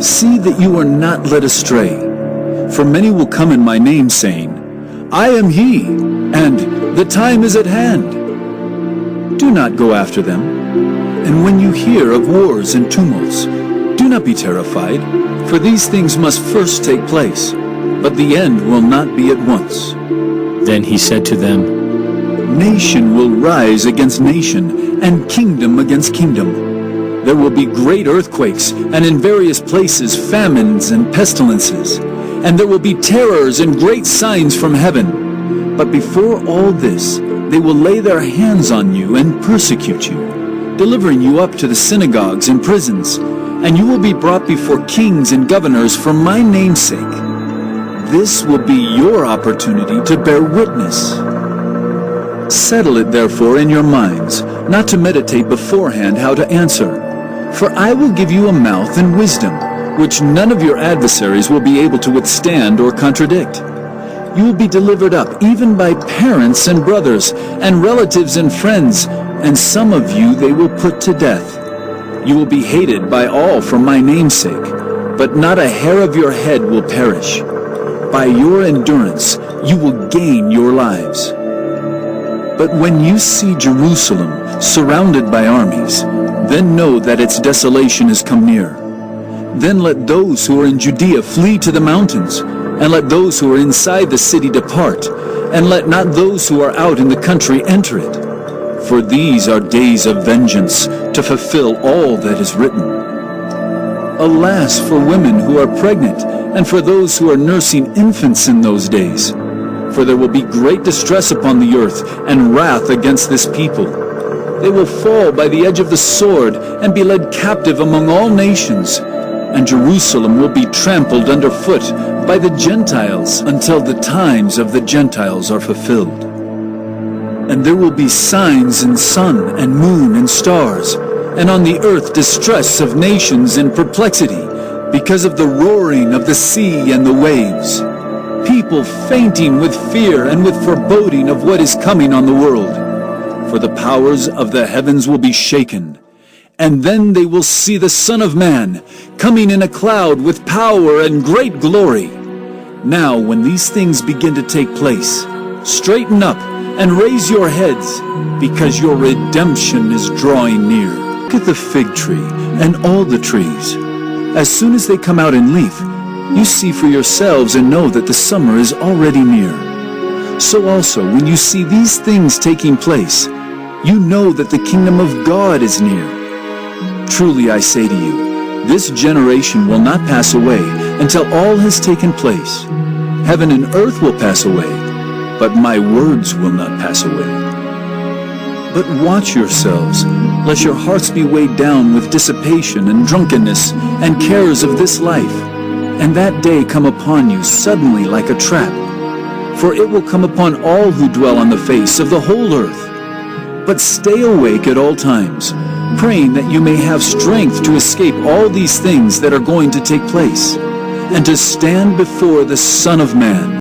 See that you are not led astray. For many will come in my name, saying, I am he, and the time is at hand. Do not go after them. And when you hear of wars and tumults, do not be terrified, for these things must first take place, but the end will not be at once. Then he said to them, Nation will rise against nation, and kingdom against kingdom. There will be great earthquakes, and in various places famines and pestilences. And there will be terrors and great signs from heaven. But before all this, they will lay their hands on you and persecute you, delivering you up to the synagogues and prisons, and you will be brought before kings and governors for my name's sake. This will be your opportunity to bear witness. Settle it therefore in your minds, not to meditate beforehand how to answer. For I will give you a mouth and wisdom, which none of your adversaries will be able to withstand or contradict. You will be delivered up even by parents and brothers, and relatives and friends, and some of you they will put to death. You will be hated by all for my name's sake, but not a hair of your head will perish. By your endurance you will gain your lives. But when you see Jerusalem surrounded by armies, then know that its desolation has come near. Then let those who are in Judea flee to the mountains, and let those who are inside the city depart, and let not those who are out in the country enter it. For these are days of vengeance, to fulfill all that is written. Alas for women who are pregnant, and for those who are nursing infants in those days. For there will be great distress upon the earth, and wrath against this people. They will fall by the edge of the sword, and be led captive among all nations. And Jerusalem will be trampled underfoot by the Gentiles until the times of the Gentiles are fulfilled. And there will be signs in sun and moon and stars, and on the earth distress of nations in perplexity, because of the roaring of the sea and the waves. People fainting with fear and with foreboding of what is coming on the world. For the powers of the heavens will be shaken. And then they will see the Son of Man coming in a cloud with power and great glory. Now when these things begin to take place, straighten up and raise your heads, because your redemption is drawing near. Look at the fig tree and all the trees. As soon as they come out in leaf, you see for yourselves and know that the summer is already near. So also when you see these things taking place, you know that the kingdom of God is near. Truly I say to you, this generation will not pass away until all has taken place. Heaven and earth will pass away, but my words will not pass away. But watch yourselves, lest your hearts be weighed down with dissipation and drunkenness and cares of this life, and that day come upon you suddenly like a trap. For it will come upon all who dwell on the face of the whole earth. But stay awake at all times, praying that you may have strength to escape all these things that are going to take place, and to stand before the Son of Man.